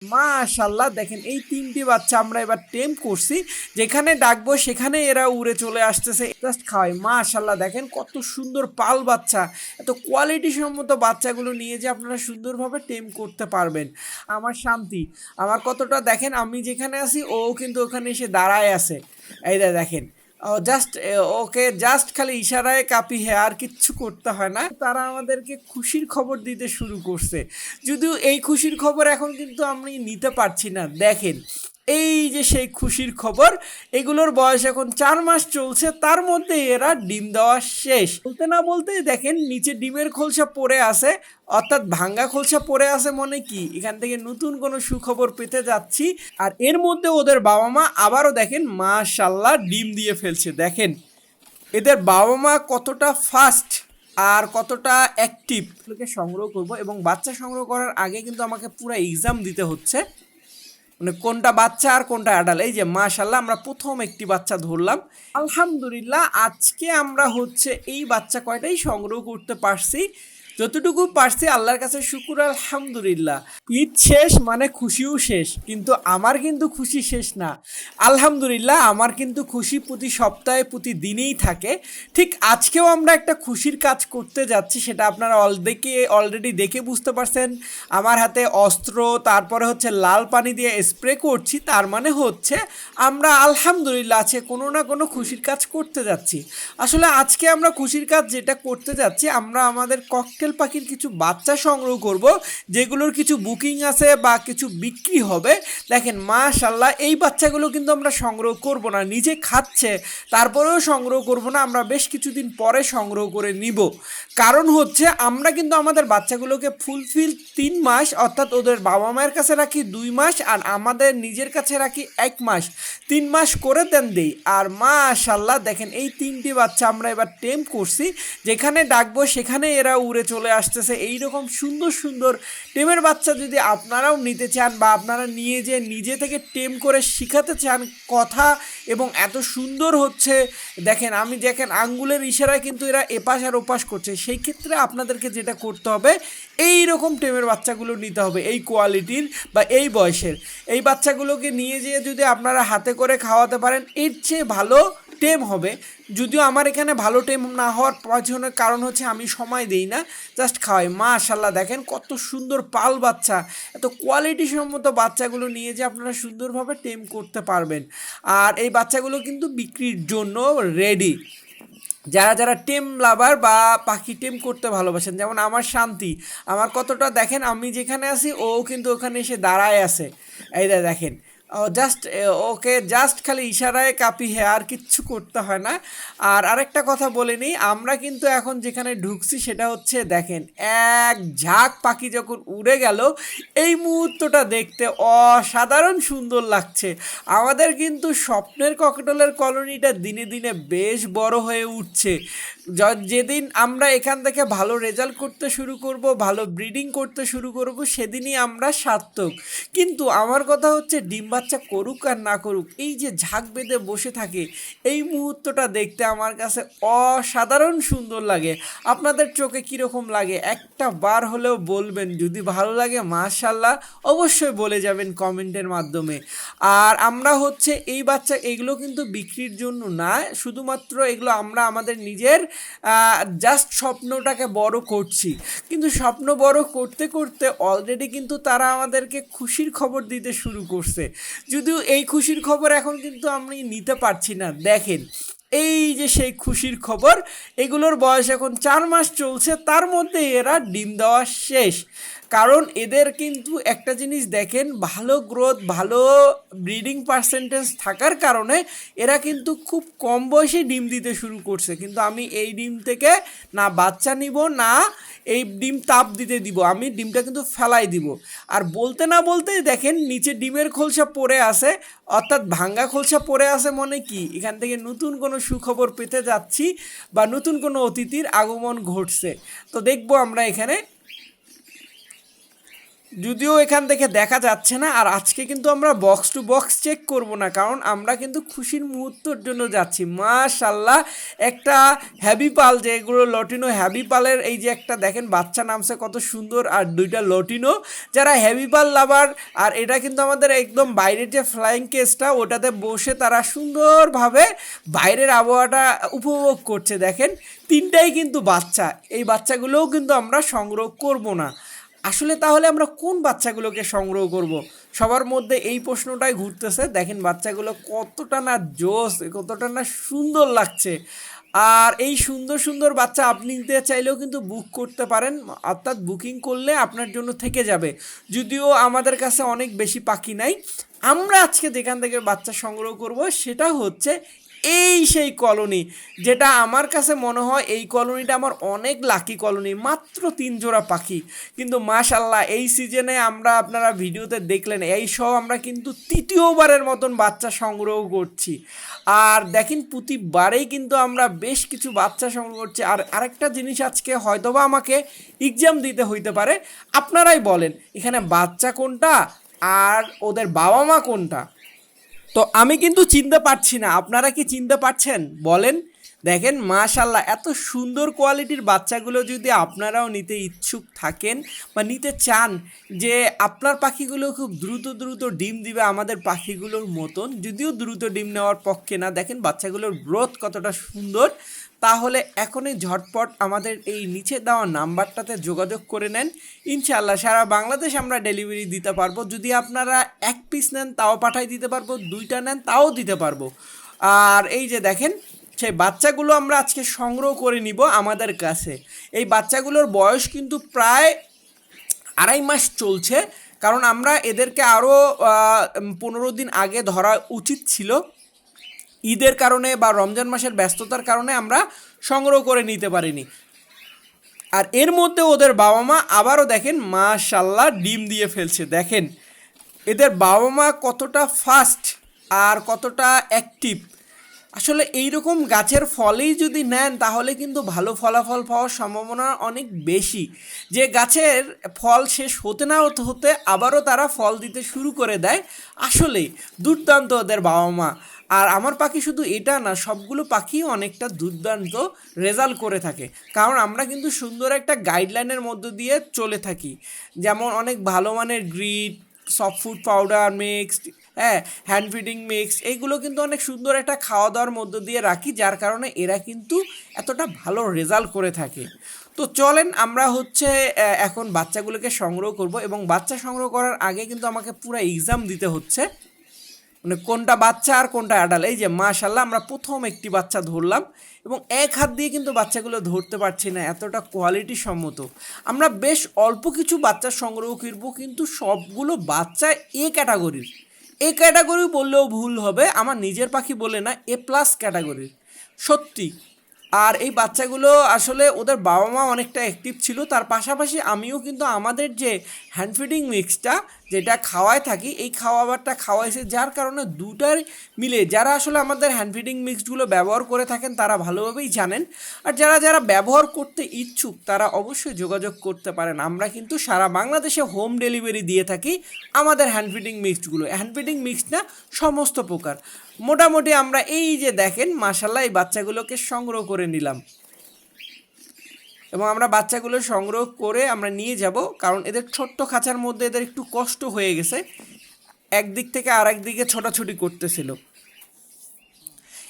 মাশাআল্লাহ দেখেন এই ৩টি বাচ্চা আমরা এবার টেম করছি। যেখানে ডাকবো সেখানে এরা উড়ে চলে আসতেছে। জাস্ট খাওয়াই। মাশাআল্লাহ দেখেন কত সুন্দর পাল বাচ্চা। এত কোয়ালিটি সম্মত বাচ্চাগুলো নিয়ে যে আপনারা সুন্দরভাবে টেম করতে পারবেন। আমার শান্তি। আমার কতটা দেখেন আমি যেখানে আছি ও কিন্তু ওখানে এসে দাঁড়ায় আছে। এই দেখেন। ও জাস্ট ওকে জাস্ট খালি ইশারায় কাপি হ্যাঁ আর কিচ্ছু করতে হয় না। তারা আমাদেরকে খুশির খবর দিতে শুরু করছে। যদিও এই খুশির খবর এখন কিন্তু আমি নিতে পারছি না। দেখেন এই যে সেই খুশির খবর, এগুলোর বয়স এখন 4 মাস চলছে, তার মধ্যে এরা ডিম দেওয়া শেষ। বলতে না বলতেই দেখেন নিচে ডিমের খোলসা পড়ে আছে, অর্থাৎ ভাঙ্গা খোলসা পড়ে আছে মানে কি এখান থেকে নতুন কোনো সুখবর পেতে যাচ্ছি। আর এর মধ্যে ওদের বাবা মা আবারও দেখেন মাশাল্লাহ ডিম দিয়ে ফেলছে। দেখেন এদের বাবা মা কতটা ফাস্ট আর কতটা অ্যাক্টিভ। সংগ্রহ করব এবং বাচ্চা সংগ্রহ করার আগে কিন্তু আমাকে পুরো এক্সাম দিতে হচ্ছে, মানে কোনটা বাচ্চা আর কোনটা অ্যাডাল্ট। এই যে মাশাল্লাহ আমরা প্রথম একটি বাচ্চা ধরলাম। আলহামদুলিল্লাহ আজকে আমরা হচ্ছে এই বাচ্চা কয়টাই সংগ্রহ করতে পারছি, যতটুকু পারছি আল্লাহর কাছে শুকুর আলহামদুলিল্লাহ। ঈদ শেষ মানে খুশিও শেষ, কিন্তু আমার কিন্তু খুশি শেষ না। আলহামদুলিল্লাহ আমার কিন্তু খুশি প্রতি সপ্তাহে প্রতিদিনেই থাকে। ঠিক আজকেও আমরা একটা খুশির কাজ করতে যাচ্ছি, সেটা আপনারা অলরেডি দেখে বুঝতে পারছেন। আমার হাতে অস্ত্র, তারপরে হচ্ছে লাল পানি দিয়ে স্প্রে করছি, তার মানে হচ্ছে আমরা আলহামদুলিল্লাহ আছে কোনো না কোনো খুশির কাজ করতে যাচ্ছি। আসলে আজকে আমরা খুশির কাজ যেটা করতে যাচ্ছি, আমরা আমাদের ককটেল পাখির কিছু বাচ্চা সংগ্রহ করব, যেগুলোর কিছু বুকিং আছে বা কিছু বিক্রি হবে। দেখেন মাশাল্লাহ এই বাচ্চাগুলো কিন্তু আমরা সংগ্রহ করব না, নিজে খাচ্ছে তারপরেও সংগ্রহ করব না, আমরা বেশ কিছুদিন পরে সংগ্রহ করে নিব। কারণ হচ্ছে আমরা কিন্তু আমাদের বাচ্চাগুলোকে ফুলফিল 3 মাস, অর্থাৎ ওদের বাবা মায়ের কাছে রাখি 2 মাস আর আমাদের নিজের কাছে রাখি 1 মাস, 3 মাস করে দেন দেই। আর মাশাল্লাহ দেখেন এই 3টি বাচ্চা আমরা এবার টেম করছি। যেখানে ডাকবো সেখানে এরা উড়ে চলে আসতেছে। এইরকম সুন্দর সুন্দর টেমের বাচ্চা যদি আপনারাও নিতে চান বা আপনারা নিয়ে যে নিজে থেকে টেম করে শিখাতে চান কথা, এবং এত সুন্দর হচ্ছে দেখেন আমি দেখেন আঙ্গুলের ইশারায় কিন্তু এরা এপাশ আর ওপাশ করছে। সেই ক্ষেত্রে আপনাদেরকে যেটা করতে হবে এই রকম টেমের বাচ্চাগুলো নিতে হবে, এই কোয়ালিটির বা এই বয়সের। এই বাচ্চাগুলোকে নিয়ে যেয়ে যদি আপনারা হাতে করে খাওয়াতে পারেন এর চেয়ে ভালো টেম হবে। যদিও আমার এখানে ভালো টেম না হওয়ার পেছনের কারণ হচ্ছে আমি সময় দিই না, জাস্ট খাওয়াই। মাশাল্লাহ দেখেন কত সুন্দর পাল বাচ্চা। এত কোয়ালিটি সম্মত বাচ্চাগুলো নিয়ে যে আপনারা সুন্দরভাবে টেম করতে পারবেন। আর এই বাচ্চাগুলো কিন্তু বিক্রির জন্য রেডি। যারা যারা টেম লাভার বা পাখি টেম করতে ভালোবাসেন, যেমন আমার শান্তি। আমার কতটা দেখেন আমি যেখানে আছি ও কিন্তু ওখানে এসে দাঁড়ায় আছে। এই দেখেন ও জাস্ট ওকে জাস্ট খালি ইশারায় কাপি হ্যাঁ আর কিচ্ছু করতে হয় না। আর আরেকটা কথা বলে নিই, আমরা কিন্তু এখন যেখানে ঢুকছি সেটা হচ্ছে দেখেন এক ঝাঁক পাখি যখন উড়ে গেল, এই মুহূর্তটা দেখতে অসাধারণ সুন্দর লাগছে। আমাদের কিন্তু স্বপ্নের ককটেলের কলোনিটা দিনে দিনে বেশ বড় হয়ে উঠছে। যেদিন আমরা এখান থেকে ভালো রেজাল্ট করতে শুরু করব, ভালো ব্রিডিং করতে শুরু করব, সেদিনই আমরা সার্থক। কিন্তু আমার কথা হচ্ছে ডিম বাচ্চা করুক আর না করুক, এই যে ঝাঁক বেঁধে বসে থাকে এই মুহূর্তটা দেখতে আমার কাছে অসাধারণ সুন্দর লাগে। আপনাদের চোখে কীরকম লাগে একটা বার হলেও বলবেন। যদি ভালো লাগে মাশাল্লাহ অবশ্যই বলে যাবেন কমেন্টের মাধ্যমে। আর আমরা হচ্ছে এই বাচ্চা এগুলো কিন্তু বিক্রির জন্য না, শুধুমাত্র এগুলো আমরা আমাদের নিজের জাস্ট স্বপ্নটাকে বড় করছি। কিন্তু স্বপ্ন বড় করতে করতে অলরেডি কিন্তু তারা আমাদেরকে খুশির খবর দিতে শুরু করছে। যদিও এই খুশির খবর এখন কিন্তু আমি নিতে পারছি না। দেখেন এই যে সেই খুশির খবর, এগুলোর বয়স এখন 4 মাস চলছে, তার মধ্যে এরা ডিম দেওয়া শেষ। কারণ এদের কিন্তু একটা জিনিস দেখেন, ভালো গ্রোথ ভালো ব্রিডিং পার্সেন্টেজ থাকার কারণে এরা কিন্তু খুব কম বয়সে ডিম দিতে শুরু করছে। কিন্তু আমি এই ডিম থেকে না বাচ্চা নিব না এই ডিম তাপ দিতে দিব, আমি ডিমটা কিন্তু ফেলাই দিব। আর বলতে না বলতেই দেখেন নিচে ডিমের খোলসা পড়ে আছে, অর্থাৎ ভাঙ্গা খোলসা পড়ে আছে মানে কি এখান থেকে নতুন কোনো সুখবর পেতে যাচ্ছি বা নতুন কোনো অতিথির আগমন ঘটছে। তো দেখবো আমরা এখানে যদিও এখান থেকে দেখা যাচ্ছে না। আর আজকে কিন্তু আমরা বক্স টু বক্স চেক করব না, কারণ আমরা কিন্তু খুশির মুহূর্তের জন্য যাচ্ছি। মাশাল্লাহ, একটা হ্যাবি পাল, যেগুলো লটিনো হ্যাবি পালের, এই যে একটা দেখেন বাচ্চা নামছে কত সুন্দর, আর দুইটা লটিনো। যারা হ্যাবি পাল লাভার, আর এটা কিন্তু আমাদের একদম বাইরের যে ফ্লাইং কেসটা, ওটাতে বসে তারা সুন্দরভাবে বাইরের আবহাওয়াটা উপভোগ করছে। দেখেন তিনটাই কিন্তু বাচ্চা, এই বাচ্চাগুলোও কিন্তু আমরা সংগ্রহ করব না। আসলে তাহলে আমরা কোন বাচ্চাগুলোকে সংগ্রহ করব? সবার মধ্যে এই প্রশ্নটাই ঘুরতেছে। দেখেন বাচ্চাগুলো কতটা না জোস, কতটা না সুন্দর লাগছে। আর এই সুন্দর সুন্দর বাচ্চা আপনি নিতে চাইলেও কিন্তু বুক করতে পারেন, অর্থাৎ বুকিং করলে আপনার জন্য থেকে যাবে। যদিও আমাদের কাছে অনেক বেশি পাখি নাই, আমরা আজকে যেখান থেকে বাচ্চা সংগ্রহ করব সেটা হচ্ছে এই সেই কলোনি, যেটা আমার কাছে মনে হয় এই কলোনিটা আমার অনেক লাকি কলোনি। মাত্র 3 জোড়া পাখি, কিন্তু মাশাল্লাহ এই সিজনে আমরা, আপনারা ভিডিওতে দেখলেন, এই সব আমরা কিন্তু তৃতীয়বারের মতন বাচ্চা সংগ্রহ করছি। আর দেখেন প্রতিবারেই কিন্তু আমরা বেশ কিছু বাচ্চা সংগ্রহ করছি। আর আরেকটা জিনিস, আজকে হয়তোবা আমাকে এক্সাম দিতে হইতে পারে, আপনারাই বলেন এখানে বাচ্চা কোনটা আর ওদের বাবা মা কোনটা? তো আমি কিন্তু চিনতে পারছি না, আপনারা কি চিনতে পারছেন বলেন? দেখেন মাশাল্লাহ, এত সুন্দর কোয়ালিটির বাচ্চাগুলো যদি আপনারাও নিতে ইচ্ছুক থাকেন বা নিতে চান, যে আপনার পাখিগুলো খুব দ্রুত দ্রুত ডিম দিবে আমাদের পাখিগুলোর মতন, যদিও দ্রুত ডিম নেওয়ার পক্ষে না, দেখেন বাচ্চাগুলোর গ্রোথ কতটা সুন্দর, তাহলে এখনই ঝটপট আমাদের এই নিচে দেওয়া নাম্বারটাতে যোগাযোগ করে নেন। ইনশাআল্লাহ সারা বাংলাদেশ আমরা ডেলিভারি দিতে পারবো। যদি আপনারা 1 পিস নেন তাও পাঠাই দিতে পারবো, 2টা নেন তাও দিতে পারবো। আর এই যে দেখেন সেই বাচ্চাগুলো আমরা আজকে সংগ্রহ করে নিব আমাদের কাছে। এই বাচ্চাগুলোর বয়স কিন্তু প্রায় 2.5 মাস চলছে, কারণ আমরা এদেরকে আরও 15 দিন আগে ধরা উচিত ছিল। ঈদের কারণে বা রমজান মাসের ব্যস্ততার কারণে আমরা সংগ্রহ করে নিতে পারিনি। আর এর মধ্যে ওদের বাবা মা আবারও দেখেন মাশাল্লাহ ডিম দিয়ে ফেলছে। দেখেন এদের বাবা মা কতটা ফাস্ট আর কতটা অ্যাক্টিভ। আসলে এইরকম গাছের ফলেই যদি নেন তাহলে কিন্তু ভালো ফলাফল পাওয়ার সম্ভাবনা অনেক বেশি। যে গাছের ফল শেষ হতে না হতে হতে আবারও তারা ফল দিতে শুরু করে দেয়। আসলেই দুর্দান্ত ওদের বাবা মা। আর আমার পাখি শুধু এটা না, সবগুলো পাখি অনেকটা দুর্দান্ত রেজাল্ট করে থাকে, কারণ আমরা কিন্তু সুন্দর একটা গাইডলাইনের মধ্য দিয়ে চলে থাকি। যেমন অনেক ভালো মানের grid, soft food powder mixed, হ্যাঁ, হ্যান্ড ফিডিং মিক্স, এইগুলো কিন্তু অনেক সুন্দর একটা খাওয়া দাওয়ার মধ্য দিয়ে রাখি, যার কারণে এরা কিন্তু এতটা ভালো রেজাল্ট করে থাকে। তো চলেন আমরা হচ্ছে এখন বাচ্চাগুলোকে সংগ্রহ করব, এবং বাচ্চা সংগ্রহ করার আগে কিন্তু আমাকে পুরো এক্সাম দিতে হচ্ছে, মানে কোনটা বাচ্চা আর কোনটা অ্যাডাল্ট। এই যে মাশাল্লাহ আমরা প্রথম একটি বাচ্চা ধরলাম, এবং এক হাত দিয়ে কিন্তু বাচ্চাগুলো ধরতে পারছি না, এতটা কোয়ালিটি সম্মত। আমরা বেশ অল্প কিছু বাচ্চা সংগ্রহ করব, কিন্তু সবগুলো বাচ্চা এ ক্যাটাগরির। এ ক্যাটাগরি বললেও ভুল হবে, আমার নিজের পাখি বলে না, এ প্লাস ক্যাটাগরির সত্যি। আর এই বাচ্চাগুলো আসলে ওদের বাবা মা অনেকটা অ্যাক্টিভ ছিল, তার পাশাপাশি আমিও কিন্তু আমাদের যে হ্যান্ড ফিডিং মিক্সটা যেটা খাওয়ায় থাকি, এই খাওয়াবারটা খাওয়াইছে, যার কারণে দুটার মিলে যারা আসলে আমাদের হ্যান্ড ফিডিং মিক্সগুলো ব্যবহার করে থাকেন তারা ভালোভাবেই জানেন। আর যারা যারা ব্যবহার করতে ইচ্ছুক তারা অবশ্যই যোগাযোগ করতে পারেন। আমরা কিন্তু সারা বাংলাদেশে হোম ডেলিভারি দিয়ে থাকি আমাদের হ্যান্ড ফিডিং মিক্সগুলো। হ্যান্ড ফিডিং মিক্স না, সমস্ত প্রকার। মোটামুটি আমরা এই যে দেখেন মাশাল্লাহ এই বাচ্চাগুলোকে সংগ্রহ করে নিলাম, এবং আমরা বাচ্চাগুলো সংগ্রহ করে আমরা নিয়ে যাব, কারণ এদের ছোট্ট খাঁচার মধ্যে এদের একটু কষ্ট হয়ে গেছে, একদিক থেকে আরেক দিকে ছোটাছুটি করতেছিল।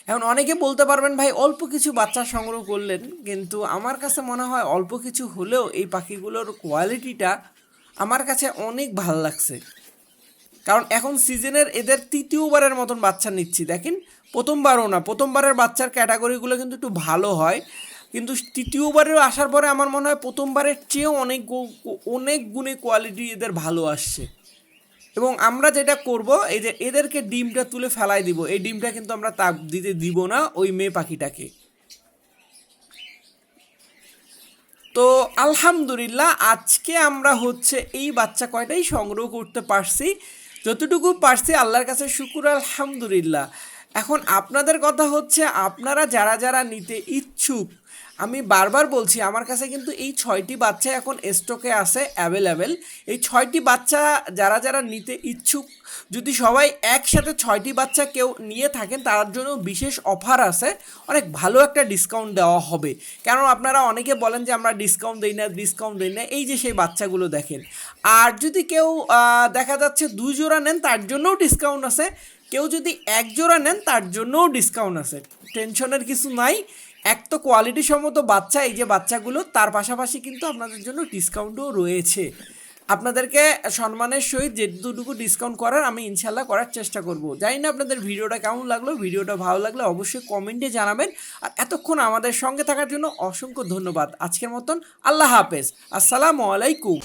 এখন অনেকে বলতে পারবেন ভাই অল্প কিছু বাচ্চা সংগ্রহ করলেন, কিন্তু আমার কাছে মনে হয় অল্প কিছু হলেও এই পাখিগুলোর কোয়ালিটিটা আমার কাছে অনেক ভালো লাগছে। কারণ এখন সিজনের এদের তৃতীয়বারের মতন বাচ্চা নিচ্ছি। দেখেন প্রথমবারও না, প্রথমবারের বাচ্চার ক্যাটাগরিগুলো কিন্তু একটু ভালো হয়, কিন্তু তৃতীয়বারেও আসার পরে আমার মনে হয় প্রথমবারের চেয়েও অনেক অনেক গুণে কোয়ালিটি এদের ভালো আসছে। এবং আমরা যেটা করব, এই যে এদেরকে ডিমটা তুলে ফেলাই দিব, এই ডিমটা কিন্তু আমরা তাপ দিতে দিব না ওই মেয়ে পাখিটাকে। তো আলহামদুলিল্লাহ আজকে আমরা হচ্ছে এই বাচ্চা কয়টাই সংগ্রহ করতে পারছি, যতটুকু পারছি আল্লাহর কাছে শুকুর আলহামদুলিল্লাহ। এখন আপনাদের কথা হচ্ছে আপনারা যারা যারা নিতে ইচ্ছুক, আমি বারবার বলছি আমার কাছে কিন্তু এই 6টি বাচ্চা এখন স্টকে আছে অ্যাভেলেবেল। এই 6টি বাচ্চা যারা যারা নিতে ইচ্ছুক, যদি সবাই একসাথে 6টি বাচ্চা কেউ নিয়ে থাকেন তার জন্য বিশেষ অফার আছে, অনেক ভালো একটা ডিসকাউন্ট দেওয়া হবে। কারণ আপনারা অনেকে বলেন যে আমরা ডিসকাউন্ট দিই না, ডিসকাউন্ট দিই না, এই যে সেই বাচ্চাগুলো দেখেন। আর যদি কেউ দেখা যাচ্ছে 2 জোড়া নেন তার জন্যও ডিসকাউন্ট আছে, কেউ যদি 1 জোড়া নেন তার জন্যও ডিসকাউন্ট আছে। টেনশনের কিছু নাই। এক তো কোয়ালিটি সম্মত বাচ্চা, এই যে বাচ্চাগুলো, তার পাশাপাশি কিন্তু আপনাদের জন্য ডিসকাউন্টও রয়েছে। আপনাদেরকে সম্মানের সহিত যেটুকু ডিসকাউন্ট করার আমি ইনশাল্লাহ করার চেষ্টা করব। জানি না আপনাদের ভিডিওটা কেমন লাগলো, ভিডিওটা ভালো লাগলে অবশ্যই কমেন্টে জানাবেন। আর এতক্ষণ আমাদের সঙ্গে থাকার জন্য অসংখ্য ধন্যবাদ। আজকের মতন আল্লাহ হাফেজ, আসসালামু আলাইকুম।